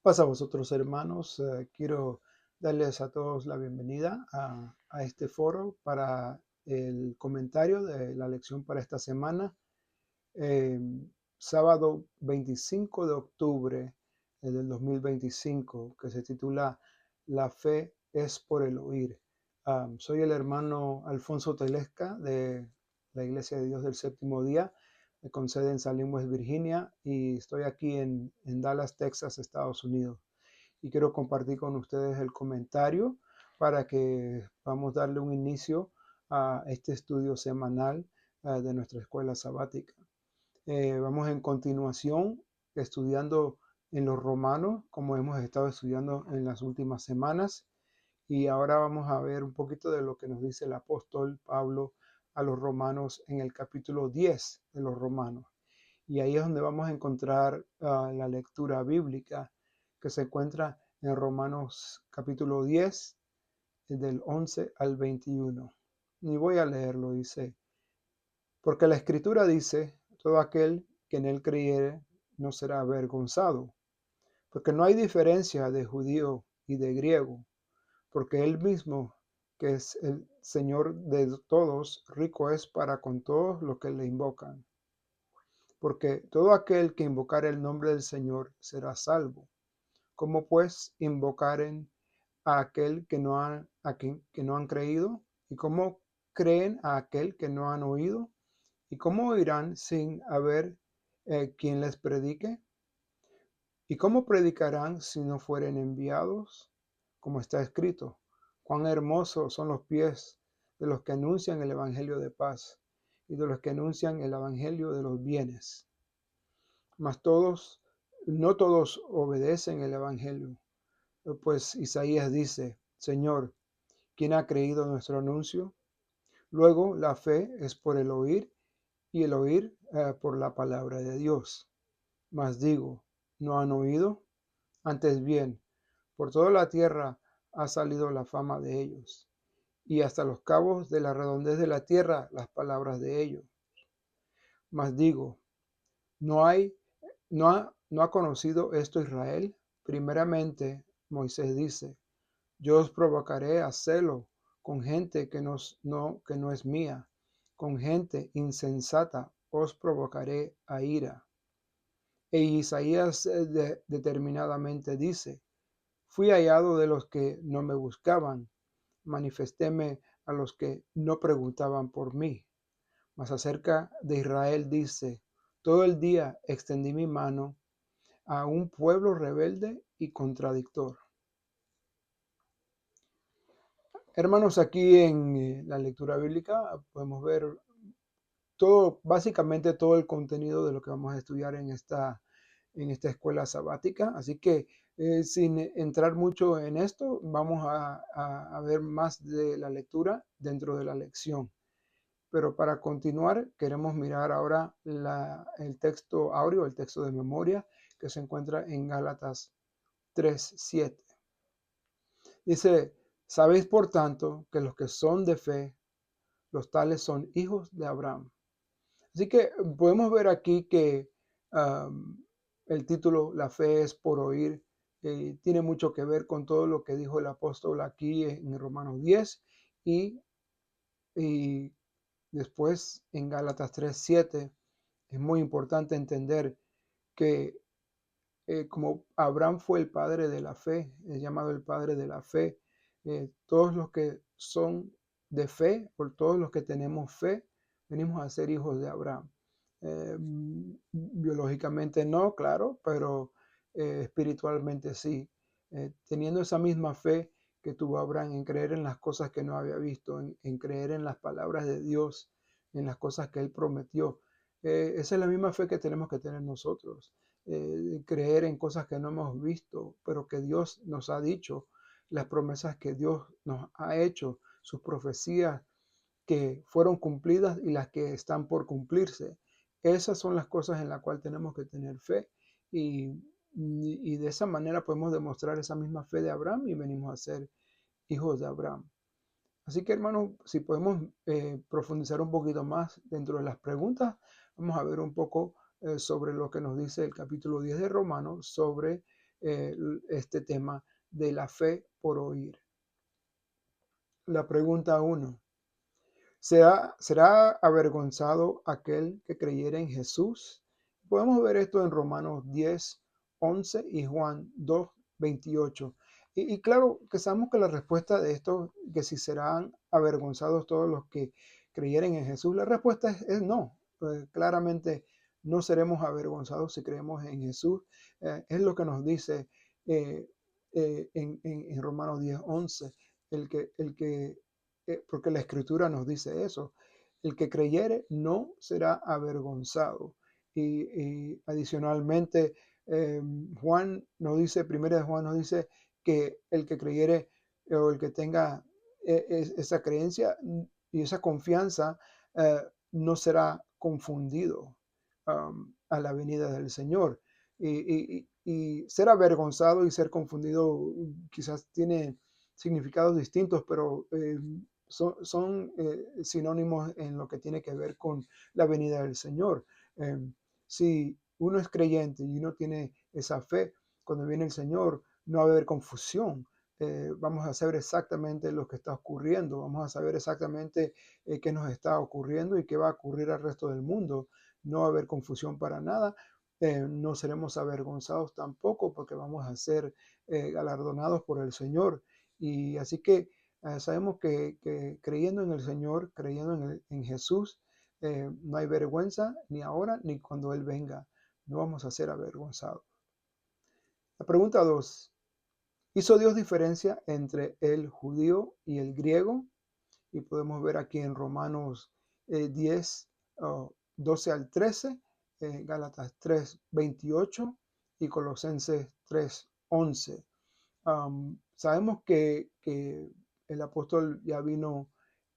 Pasa a vosotros, hermanos. Quiero darles a todos la bienvenida a este foro para el comentario de la lección para esta semana, eh, sábado 25 de octubre del 2025, que se titula La fe es por el oír. Soy el hermano Alfonso Telesca de la Iglesia de Dios del Séptimo Día, con sede en Salem, West Virginia, y estoy aquí en Dallas, Texas, Estados Unidos. Y quiero compartir con ustedes el comentario para que vamos a darle un inicio a este estudio semanal de nuestra escuela sabática. Vamos en continuación estudiando en los romanos, como hemos estado estudiando en las últimas semanas. Y ahora vamos a ver un poquito de lo que nos dice el apóstol Pablo a los romanos en el capítulo 10 de los romanos. Y ahí es donde vamos a encontrar la lectura bíblica que se encuentra en Romanos capítulo 10, del 11 al 21. Y voy a leerlo, dice: porque la escritura dice, todo aquel que en él creyere no será avergonzado, porque no hay diferencia de judío y de griego, porque él mismo, que es el Señor de todos, rico es para con todos los que le invocan. Porque todo aquel que invocare el nombre del Señor será salvo. ¿Cómo pues invocaren a aquel que no han creído? ¿Y cómo creen a aquel que no han oído? ¿Y cómo oirán sin haber quien les predique? ¿Y cómo predicarán si no fueren enviados? Como está escrito: cuán hermosos son los pies de los que anuncian el evangelio de paz y de los que anuncian el evangelio de los bienes. Mas no todos obedecen el evangelio. Pues Isaías dice: Señor, ¿quién ha creído nuestro anuncio? Luego, la fe es por el oír, y el oír por la palabra de Dios. Mas digo, ¿no han oído? Antes bien, por toda la tierra ha salido la fama de ellos, y hasta los cabos de la redondez de la tierra las palabras de ellos. Mas digo, ¿no ha conocido esto Israel? Primeramente, Moisés dice: yo os provocaré a celo con gente que no es mía, con gente insensata os provocaré a ira. E Isaías determinadamente dice: fui hallado de los que no me buscaban, manifestéme a los que no preguntaban por mí. Mas acerca de Israel dice: todo el día extendí mi mano a un pueblo rebelde y contradictor. Hermanos, aquí en la lectura bíblica podemos ver básicamente todo el contenido de lo que vamos a estudiar en esta escuela sabática. Así que sin entrar mucho en esto, vamos a ver más de la lectura dentro de la lección. Pero para continuar, queremos mirar ahora el texto áureo, el texto de memoria, que se encuentra en Gálatas 3:7. Dice: sabéis por tanto que los que son de fe, los tales son hijos de Abraham. Así que podemos ver aquí que el título La fe es por oír tiene mucho que ver con todo lo que dijo el apóstol aquí en Romanos 10 y, y después en Gálatas 3:7. Es muy importante entender que como Abraham fue el padre de la fe, es llamado el padre de la fe, todos los que son de fe, por todos los que tenemos fe, venimos a ser hijos de Abraham. Biológicamente no, claro, pero espiritualmente sí. Teniendo esa misma fe que tuvo Abraham en creer en las cosas que no había visto, en creer en las palabras de Dios, en las cosas que Él prometió. Esa es la misma fe que tenemos que tener nosotros. Creer en cosas que no hemos visto, pero que Dios nos ha dicho, las promesas que Dios nos ha hecho, sus profecías que fueron cumplidas y las que están por cumplirse. Esas son las cosas en las cuales tenemos que tener fe y de esa manera podemos demostrar esa misma fe de Abraham y venimos a ser hijos de Abraham. Así que, hermanos, si podemos profundizar un poquito más dentro de las preguntas, vamos a ver un poco sobre lo que nos dice el capítulo 10 de Romanos sobre este tema de la fe por oír. La pregunta 1. ¿Será avergonzado aquel que creyere en Jesús? Podemos ver esto en Romanos 10, 11 y Juan 2, 28. Y claro que sabemos que la respuesta de esto, que si serán avergonzados todos los que creyeren en Jesús, la respuesta es no. Claramente no seremos avergonzados si creemos en Jesús. Es lo que nos dice eh, en Romanos 10, 11. Porque la escritura nos dice eso. El que creyere no será avergonzado. Y adicionalmente, Juan nos dice, primera de Juan nos dice que el que creyere o el que tenga esa creencia y esa confianza no será confundido a la venida del Señor. Y ser avergonzado y ser confundido quizás tiene significados distintos, pero son sinónimos en lo que tiene que ver con la venida del Señor. Si uno es creyente y uno tiene esa fe, cuando viene el Señor no va a haber confusión. Vamos a saber exactamente lo que está ocurriendo, vamos a saber exactamente qué nos está ocurriendo y qué va a ocurrir al resto del mundo. No va a haber confusión para nada. No seremos avergonzados tampoco porque vamos a ser galardonados por el Señor. Y así que sabemos que creyendo en el Señor, creyendo en Jesús, no hay vergüenza ni ahora ni cuando Él venga. No vamos a ser avergonzados. La pregunta 2. ¿Hizo Dios diferencia entre el judío y el griego? Y podemos ver aquí en Romanos 10, 12 al 13, Gálatas 3, 28 y Colosenses 3, 11. Sabemos que el apóstol ya vino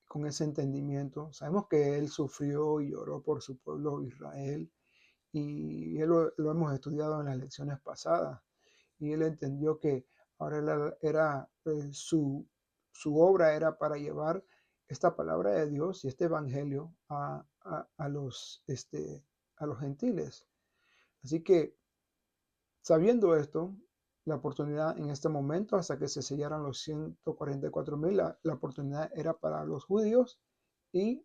con ese entendimiento. Sabemos que él sufrió y lloró por su pueblo Israel. Y él lo hemos estudiado en las lecciones pasadas. Y él entendió que ahora su obra era para llevar esta palabra de Dios y este evangelio a los gentiles. Así que sabiendo esto, la oportunidad en este momento, hasta que se sellaran los 144,000, la oportunidad era para los judíos y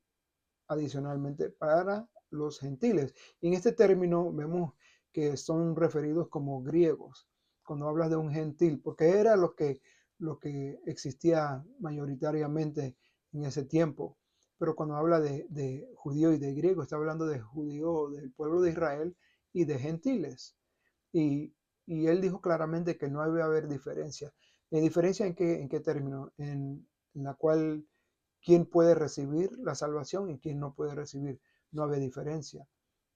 adicionalmente para los gentiles. Y en este término vemos que son referidos como griegos, cuando hablas de un gentil, porque era lo que existía mayoritariamente en ese tiempo. Pero cuando habla de judío y de griego, está hablando de judío del pueblo de Israel y de gentiles. Y, y él dijo claramente que no debe haber diferencia. ¿Diferencia en qué término? En la cual quién puede recibir la salvación y quién no puede recibir. No había diferencia.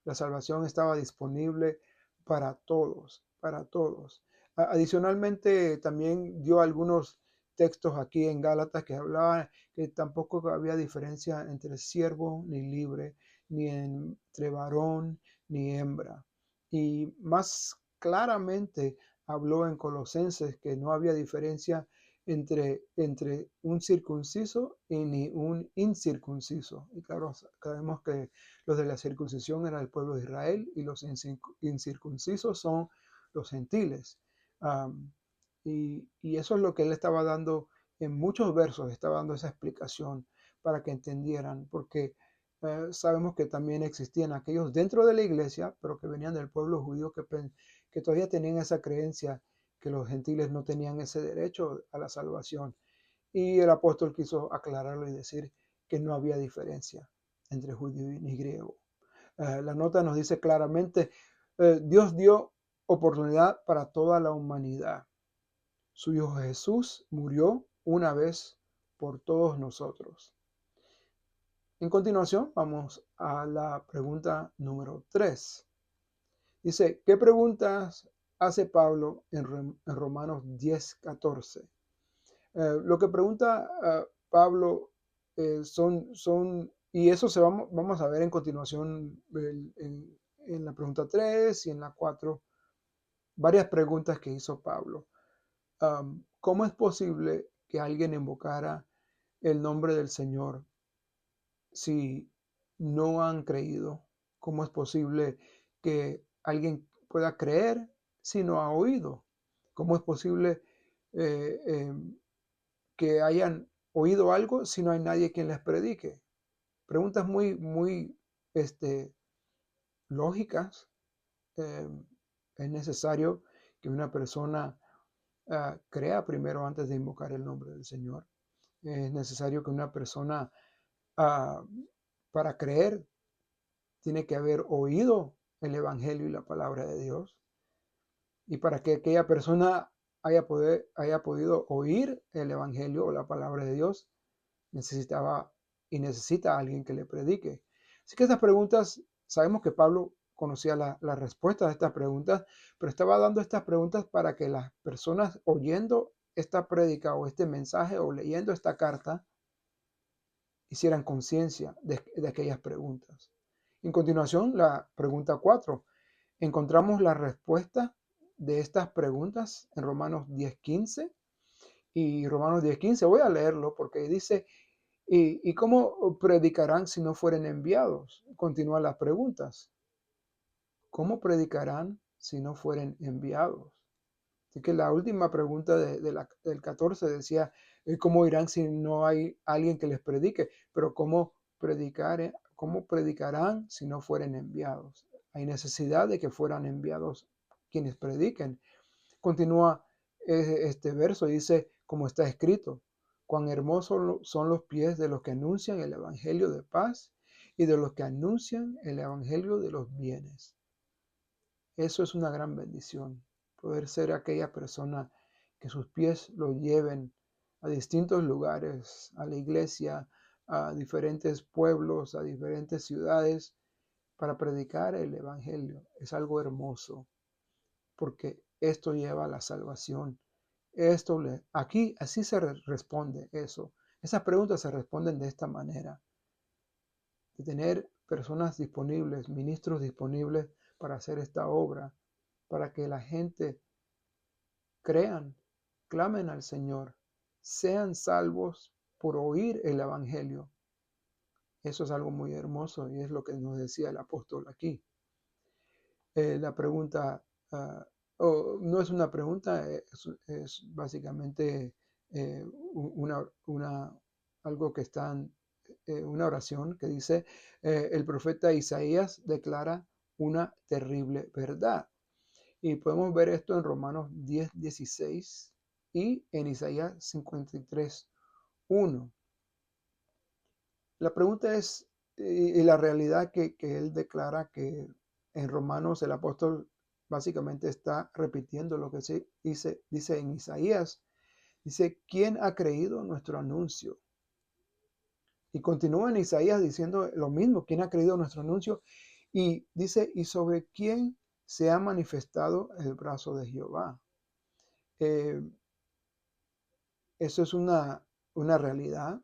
La salvación estaba disponible para todos, para todos. Adicionalmente, también dio algunos textos aquí en Gálatas que hablaban que tampoco había diferencia entre siervo ni libre, ni entre varón ni hembra. Y más claramente habló en Colosenses que no había diferencia entre un circunciso y ni un incircunciso. Y claro, sabemos que los de la circuncisión eran el pueblo de Israel y los incircuncisos son los gentiles. Y eso es lo que él estaba dando en muchos versos, estaba dando esa explicación para que entendieran, porque sabemos que también existían aquellos dentro de la iglesia, pero que venían del pueblo judío que todavía tenían esa creencia que los gentiles no tenían ese derecho a la salvación. Y el apóstol quiso aclararlo y decir que no había diferencia entre judío y griego. La nota nos dice claramente, Dios dio oportunidad para toda la humanidad. Su Hijo Jesús murió una vez por todos nosotros. En continuación, vamos a la pregunta número 3. Dice, ¿qué preguntas hace Pablo en Romanos 10:14? Lo que pregunta Pablo y eso vamos a ver en continuación en la pregunta 3 y en la 4, varias preguntas que hizo Pablo. ¿Cómo es posible que alguien invocara el nombre del Señor si no han creído? ¿Cómo es posible que alguien pueda creer si no ha oído? ¿Cómo es posible eh, eh, que hayan oído algo si no hay nadie quien les predique? Preguntas muy lógicas. Eh, es necesario que una persona crea primero antes de invocar el nombre del Señor. Es necesario que una persona, ah, para creer, tiene que haber oído el Evangelio y la palabra de Dios. Y para que aquella persona haya podido oír el Evangelio o la palabra de Dios, necesitaba y necesita a alguien que le predique. Así que estas preguntas, sabemos que Pablo conocía la respuesta de estas preguntas, pero estaba dando estas preguntas para que las personas oyendo esta prédica o este mensaje o leyendo esta carta hicieran conciencia de aquellas preguntas. En continuación, la pregunta 4. Encontramos la respuesta de estas preguntas en Romanos 10:15 y Romanos 10:15. Voy a leerlo porque dice, ¿y cómo predicarán si no fueren enviados? Continúan las preguntas. ¿Cómo predicarán si no fueren enviados? Así que la última pregunta del 14 decía, ¿cómo irán si no hay alguien que les predique? Pero ¿cómo predicarán si no fueren enviados? Hay necesidad de que fueran enviados quienes prediquen. Continúa este verso, dice, como está escrito, cuán hermosos son los pies de los que anuncian el evangelio de paz y de los que anuncian el evangelio de los bienes. Eso es una gran bendición, poder ser aquella persona que sus pies lo lleven a distintos lugares, a la iglesia, a diferentes pueblos, a diferentes ciudades, para predicar el evangelio. Es algo hermoso, porque esto lleva a la salvación. Aquí así se responde eso. Esas preguntas se responden de esta manera, de tener personas disponibles, ministros disponibles para hacer esta obra, para que la gente crean, clamen al Señor, sean salvos por oír el Evangelio. Eso es algo muy hermoso y es lo que nos decía el apóstol aquí. La pregunta, no es una pregunta, es básicamente algo que está en una oración que dice, el profeta Isaías declara una terrible verdad. Y podemos ver esto en Romanos 10:16 y en Isaías 53:1. La pregunta es, y la realidad que él declara que en Romanos el apóstol básicamente está repitiendo lo que se dice en Isaías. Dice, ¿quién ha creído nuestro anuncio? Y continúa en Isaías diciendo lo mismo, ¿quién ha creído nuestro anuncio? Y dice, ¿y sobre quién se ha manifestado el brazo de Jehová? Eh, Eso es una realidad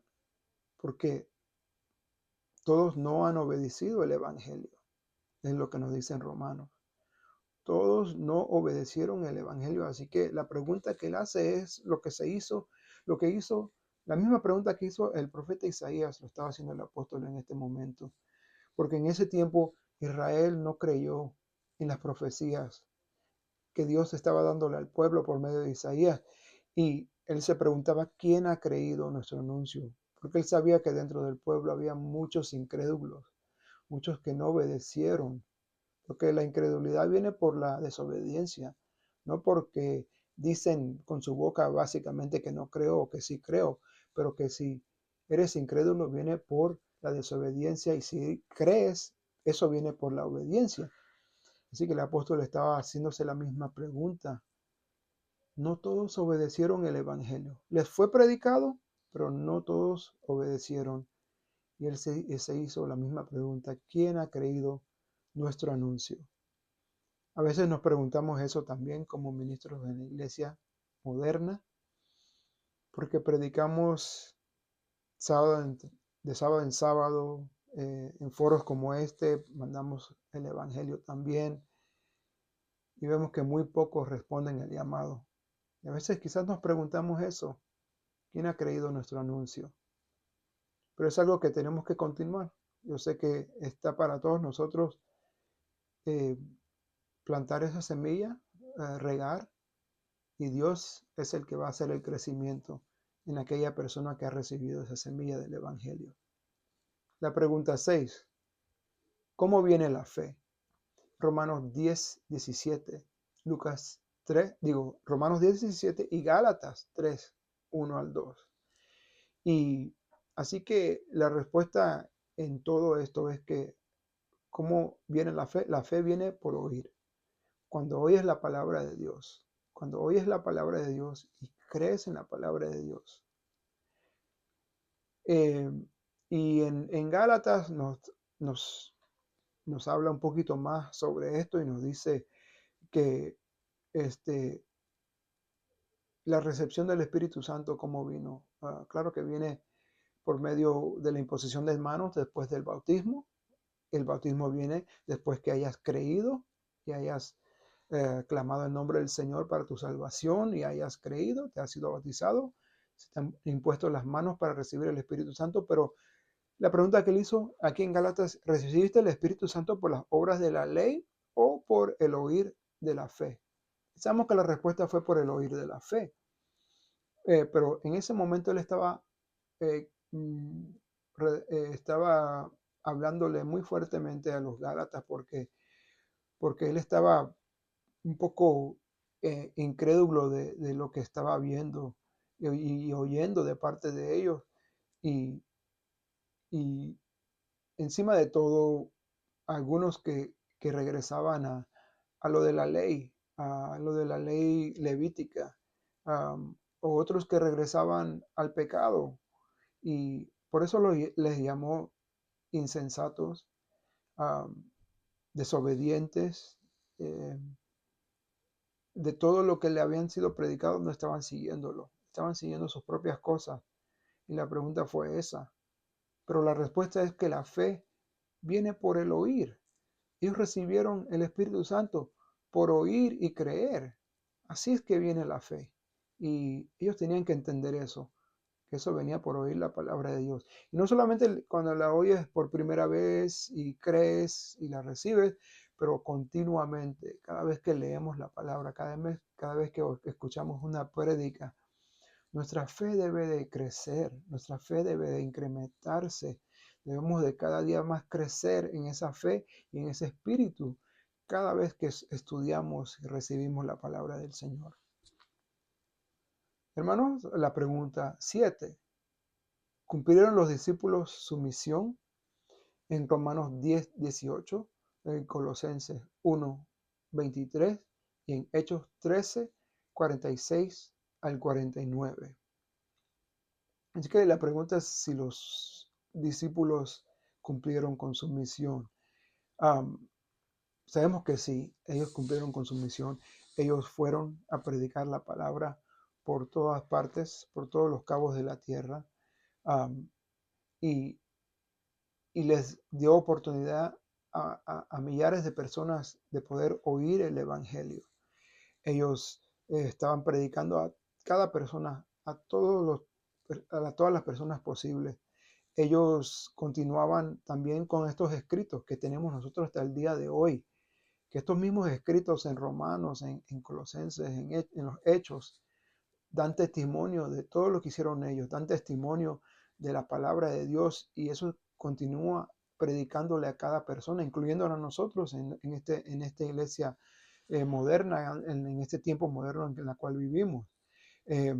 porque todos no han obedecido el Evangelio, es lo que nos dice en Romanos. Todos no obedecieron el Evangelio, así que la pregunta que él hace es lo que hizo, la misma pregunta que hizo el profeta Isaías, lo estaba haciendo el apóstol en este momento, porque en ese tiempo Israel no creyó en las profecías que Dios estaba dándole al pueblo por medio de Isaías. Y él se preguntaba, ¿quién ha creído nuestro anuncio? Porque él sabía que dentro del pueblo había muchos incrédulos, muchos que no obedecieron. Porque la incredulidad viene por la desobediencia, no porque dicen con su boca básicamente que no creo o que sí creo, pero que si eres incrédulo viene por la desobediencia y si crees, eso viene por la obediencia. Así que el apóstol estaba haciéndose la misma pregunta. No todos obedecieron el Evangelio. Les fue predicado, pero no todos obedecieron. Y él se hizo la misma pregunta. ¿Quién ha creído nuestro anuncio? A veces nos preguntamos eso también como ministros de la iglesia moderna, porque predicamos de sábado en sábado, en foros como este, mandamos el Evangelio también, y vemos que muy pocos responden al llamado. Y a veces quizás nos preguntamos eso, ¿quién ha creído nuestro anuncio? Pero es algo que tenemos que continuar. Yo sé que está para todos nosotros eh, plantar esa semilla, regar, y Dios es el que va a hacer el crecimiento en aquella persona que ha recibido esa semilla del Evangelio. La pregunta 6. ¿Cómo viene la fe? Romanos 10, 17, Romanos 10, 17 y Gálatas 3, 1 al 2. Y así que la respuesta en todo esto es que ¿cómo viene la fe? La fe viene por oír. Cuando oyes la palabra de Dios, cuando oyes la palabra de Dios y crees en la palabra de Dios. Eh, y en Gálatas nos habla un poquito más sobre esto y nos dice que la recepción del Espíritu Santo, ¿cómo vino? Claro que viene por medio de la imposición de manos después del bautismo. El bautismo viene después que hayas creído y hayas clamado el nombre del Señor para tu salvación y hayas creído, te has sido bautizado, se te han impuesto las manos para recibir el Espíritu Santo, pero la pregunta que él hizo aquí en Gálatas, ¿recibiste el Espíritu Santo por las obras de la ley o por el oír de la fe? Sabemos que la respuesta fue por el oír de la fe, pero en ese momento él estaba, eh, mm, estaba hablándole muy fuertemente a los Gálatas porque él estaba un poco incrédulo de lo que estaba viendo y oyendo de parte de ellos. Y, y encima de todo, algunos que regresaban a lo de la ley, a lo de la ley levítica, o otros que regresaban al pecado. Y por eso les llamó insensatos, um, desobedientes, eh, de todo lo que le habían sido predicado no estaban siguiéndolo, estaban siguiendo sus propias cosas. Y la pregunta fue esa. Pero la respuesta es que la fe viene por el oír. Ellos recibieron el Espíritu Santo por oír y creer. Así es que viene la fe. Y ellos tenían que entender eso, que eso venía por oír la palabra de Dios. Y no solamente cuando la oyes por primera vez y crees y la recibes, pero continuamente, cada vez que leemos la palabra, cada vez que escuchamos una prédica, nuestra fe debe de crecer, nuestra fe debe de incrementarse. Debemos de cada día más crecer en esa fe y en ese espíritu cada vez que estudiamos y recibimos la palabra del Señor. Hermanos, la pregunta 7. ¿Cumplieron los discípulos su misión? En Romanos 10, 18, en Colosenses 1, 23 y en Hechos 13, 46 al 49. Así que la pregunta es si los discípulos cumplieron con su misión. Sabemos que sí, ellos cumplieron con su misión. Ellos fueron a predicar la palabra por todas partes, por todos los cabos de la tierra, y, y les dio oportunidad a millares de personas de poder oír el Evangelio. Ellos estaban predicando a cada persona, a todas las personas posibles. Ellos continuaban también con estos escritos que tenemos nosotros hasta el día de hoy, que estos mismos escritos en Romanos, en Colosenses, en los Hechos, dan testimonio de todo lo que hicieron ellos, dan testimonio de la palabra de Dios y eso continúa predicándole a cada persona, incluyéndonos a nosotros en esta iglesia moderna, en este tiempo moderno en la cual vivimos. Eh,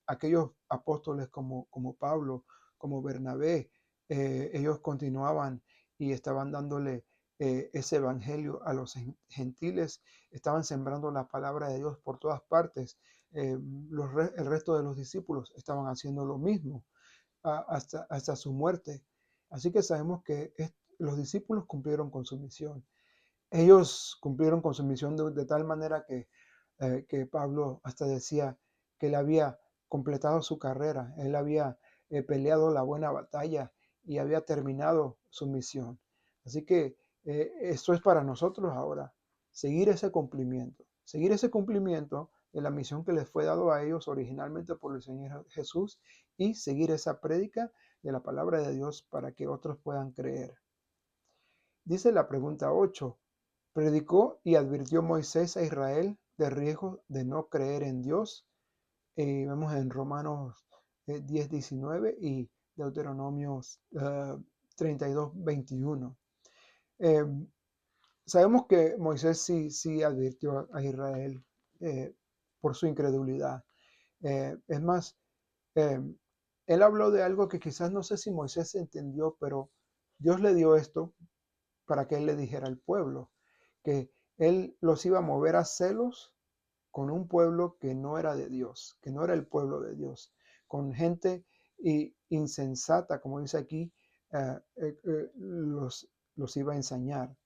Aquellos apóstoles como Pablo, como Bernabé, ellos continuaban y estaban dándole ese evangelio a los gentiles, estaban sembrando la palabra de Dios por todas partes. El resto de los discípulos estaban haciendo lo mismo hasta su muerte. Así que sabemos que los discípulos cumplieron con su misión. Ellos cumplieron con su misión de tal manera que Pablo hasta decía que él había completado su carrera, él había peleado la buena batalla y había terminado su misión. Así que esto es para nosotros ahora, seguir ese cumplimiento de la misión que les fue dado a ellos originalmente por el Señor Jesús y seguir esa prédica de la palabra de Dios para que otros puedan creer. Dice la pregunta 8. ¿Predicó y advirtió Moisés a Israel de riesgo de no creer en Dios. Vemos en Romanos 10, 19 y Deuteronomios 32, 21. Eh, Sabemos que Moisés sí advirtió a Israel eh, por su incredulidad. Es más, eh, él habló de algo que quizás no sé si Moisés entendió, pero Dios le dio esto para que él le dijera al pueblo, que él los iba a mover a celos con un pueblo que no era de Dios, que no era el pueblo de Dios, con gente insensata, como dice aquí, los iba a ensañar.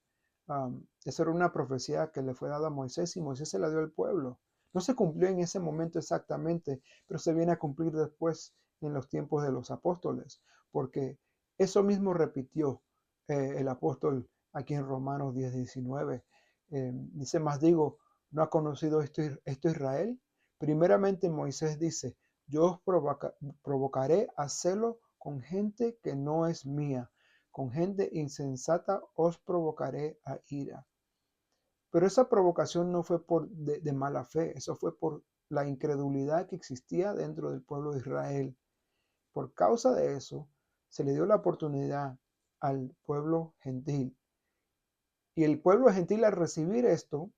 Esa era una profecía que le fue dada a Moisés y Moisés se la dio al pueblo. No se cumplió en ese momento exactamente, pero se viene a cumplir después en los tiempos de los apóstoles, porque eso mismo repitió el apóstol aquí en Romanos 10, 19. Dice, más digo, ¿no ha conocido esto Israel? Primeramente Moisés dice, yo os provocaré a celo con gente que no es mía, con gente insensata os provocaré a ira. Pero esa provocación no fue de mala fe, eso fue por la incredulidad que existía dentro del pueblo de Israel. Por causa de eso, se le dio la oportunidad al pueblo gentil. Y el pueblo gentil al recibir esto,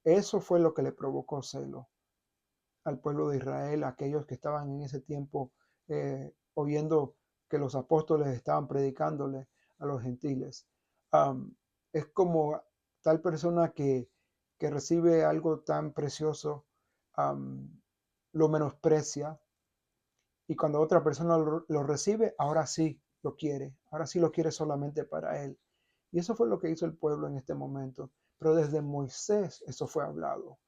eso fue lo que le provocó celo al pueblo de Israel, a aquellos que estaban en ese tiempo oyendo que los apóstoles estaban predicándole a los gentiles. Es como tal persona que recibe algo tan precioso, lo menosprecia, y cuando otra persona lo recibe, ahora sí lo quiere solamente para él. Y eso fue lo que hizo el pueblo en este momento. Pero desde Moisés eso fue hablado.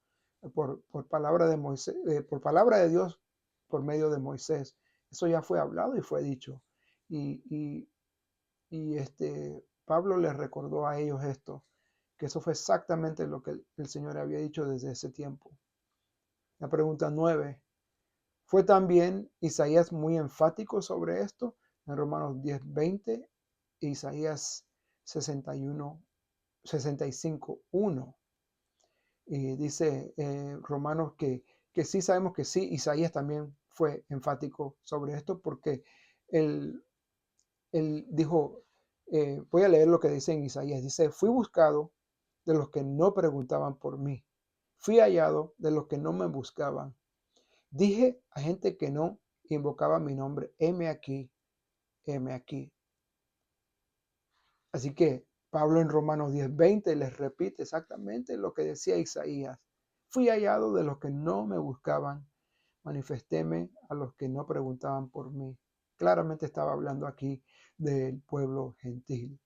Por palabra de Moisés, por palabra de Dios, por medio de Moisés. Eso ya fue hablado y fue dicho. Y, Pablo les recordó a ellos esto, que eso fue exactamente lo que el Señor había dicho desde ese tiempo. La pregunta 9. ¿Fue también Isaías muy enfático sobre esto? En Romanos 10, 20, Isaías 61, 65, 1. Y dice Romanos que sí sabemos que sí, Isaías también fue enfático sobre esto porque él, él dijo, voy a leer lo que dice en Isaías, dice, fui buscado de los que no preguntaban por mí, fui hallado de los que no me buscaban. Dije a gente que no invocaba mi nombre, heme aquí, heme aquí. Así que Pablo en Romanos 10:20 les repite exactamente lo que decía Isaías. Fui hallado de los que no me buscaban, manifestéme a los que no preguntaban por mí. Claramente estaba hablando aquí del pueblo gentil.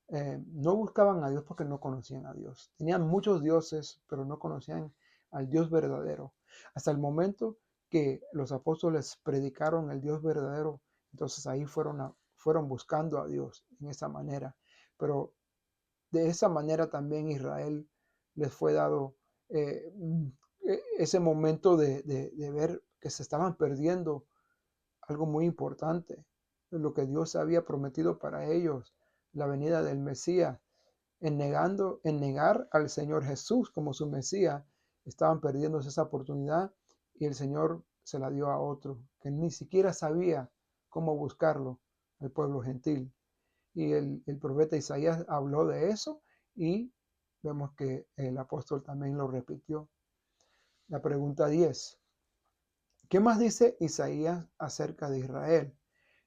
No buscaban a Dios porque no conocían a Dios. Tenían muchos dioses, pero no conocían al Dios verdadero. Hasta el momento que los apóstoles predicaron el Dios verdadero, entonces ahí fueron buscando a Dios en esa manera. Pero de esa manera también Israel les fue dado ese momento de ver que se estaban perdiendo algo muy importante, lo que Dios había prometido para ellos, la venida del Mesías. En negar al Señor Jesús como su Mesías, estaban perdiéndose esa oportunidad y el Señor se la dio a otro que ni siquiera sabía cómo buscarlo, el pueblo gentil. Y el profeta Isaías habló de eso y vemos que el apóstol también lo repitió. La pregunta 10. ¿Qué más dice Isaías acerca de Israel?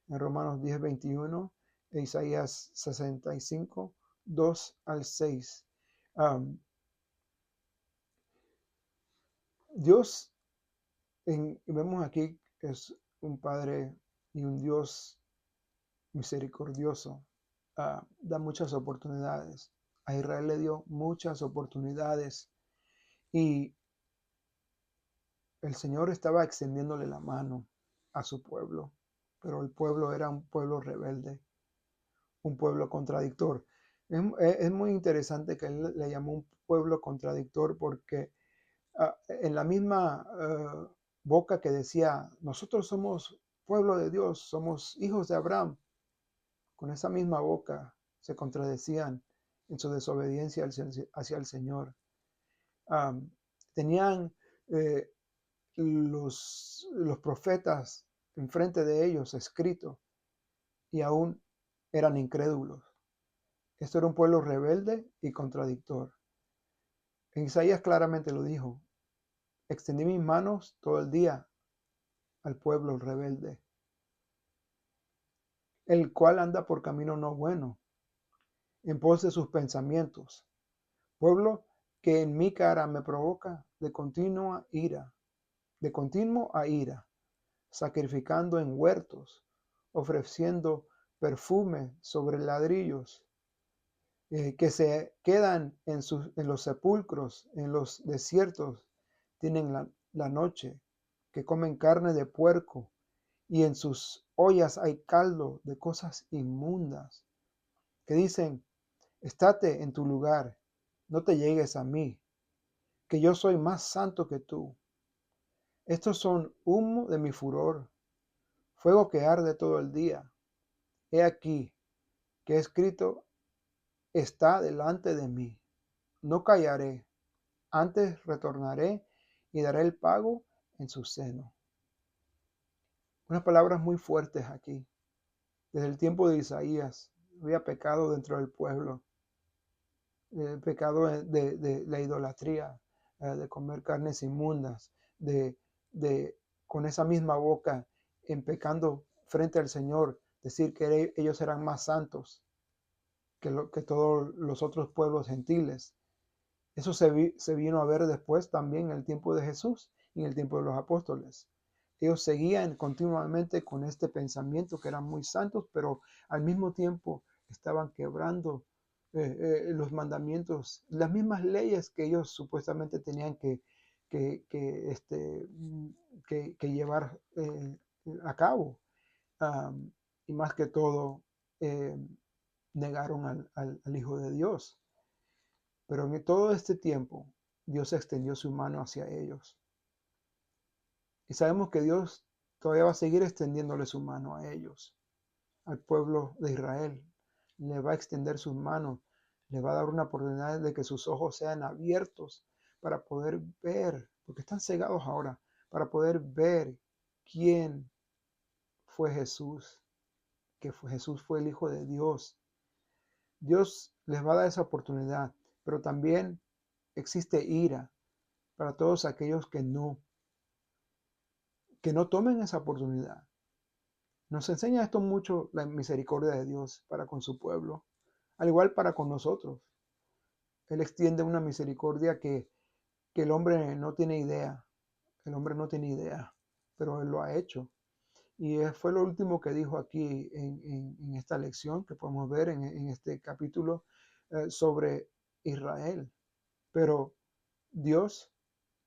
En Romanos 10:21 e Isaías 65, 2 al 6. Dios, vemos aquí que es un Padre y un Dios misericordioso. Da muchas oportunidades. A Israel le dio muchas oportunidades y el Señor estaba extendiéndole la mano a su pueblo, pero el pueblo era un pueblo rebelde, un pueblo contradictor. Es muy interesante que él le llamó un pueblo contradictor porque en la misma boca que decía, nosotros somos pueblo de Dios, somos hijos de Abraham, con esa misma boca se contradecían en su desobediencia hacia el Señor. Tenían eh, los profetas enfrente de ellos escrito y aún eran incrédulos. Esto era un pueblo rebelde y contradictor. En Isaías claramente lo dijo: extendí mis manos todo el día al pueblo rebelde, el cual anda por camino no bueno, en pos de sus pensamientos. Pueblo que en mi cara me provoca de continuo a ira, sacrificando en huertos, ofreciendo perfume sobre ladrillos, que se quedan en los sepulcros, en los desiertos, tienen la noche, que comen carne de puerco, y en sus ollas hay caldo de cosas inmundas, que dicen: estate en tu lugar, no te llegues a mí, que yo soy más santo que tú. Estos son humo de mi furor, fuego que arde todo el día. He aquí que escrito está delante de mí. No callaré, antes retornaré y daré el pago en su seno. Unas palabras muy fuertes aquí. Desde el tiempo de Isaías había pecado dentro del pueblo, pecado de la idolatría, de comer carnes inmundas, de, de con esa misma boca, en pecando frente al Señor, decir que ellos eran más santos que todos los otros pueblos gentiles. Eso se vino a ver después también en el tiempo de Jesús y en el tiempo de los apóstoles. Ellos seguían continuamente con este pensamiento que eran muy santos, pero al mismo tiempo estaban quebrando los mandamientos, las mismas leyes que ellos supuestamente tenían que llevar a cabo. Um, y más que todo, eh, negaron al Hijo de Dios. Pero en todo este tiempo, Dios extendió su mano hacia ellos. Y sabemos que Dios todavía va a seguir extendiéndole su mano a ellos, al pueblo de Israel. Le va a extender sus manos, le va a dar una oportunidad de que sus ojos sean abiertos para poder ver, porque están cegados ahora, para poder ver quién fue Jesús, Jesús fue el Hijo de Dios. Dios les va a dar esa oportunidad, pero también existe ira para todos aquellos que no tomen esa oportunidad. Nos enseña esto mucho la misericordia de Dios para con su pueblo, al igual para con nosotros. Él extiende una misericordia que el hombre no tiene idea. El hombre no tiene idea, pero Él lo ha hecho. Y fue lo último que dijo aquí en esta lección que podemos ver en este capítulo sobre Israel. Pero Dios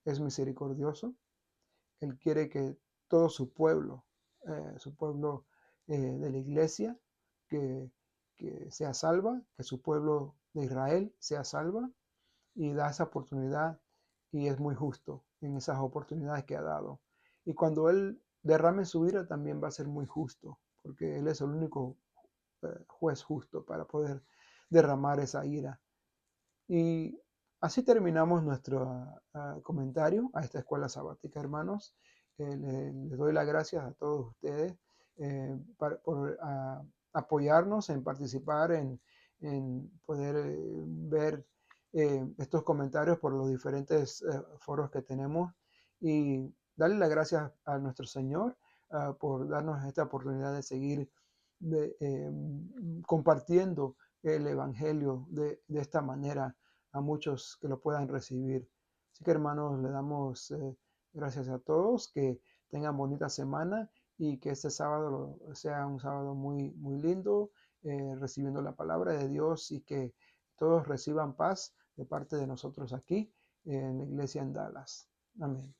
es misericordioso. Él quiere que todo su pueblo de la iglesia, que, que sea salva, que su pueblo de Israel sea salva, y da esa oportunidad, y es muy justo en esas oportunidades que ha dado. Y cuando Él derrame su ira, también va a ser muy justo, porque Él es el único juez justo para poder derramar esa ira. Y así terminamos nuestro comentario a esta escuela sabática, hermanos. Les doy las gracias a todos ustedes por apoyarnos en participar, en poder ver estos comentarios por los diferentes foros que tenemos, y darle las gracias a nuestro Señor por darnos esta oportunidad de seguir compartiendo el Evangelio de esta manera a muchos que lo puedan recibir. Así que, hermanos, le damos gracias a todos, que tengan bonita semana y que este sábado sea un sábado muy, muy lindo, recibiendo la palabra de Dios, y que todos reciban paz de parte de nosotros aquí en la iglesia en Dallas. Amén.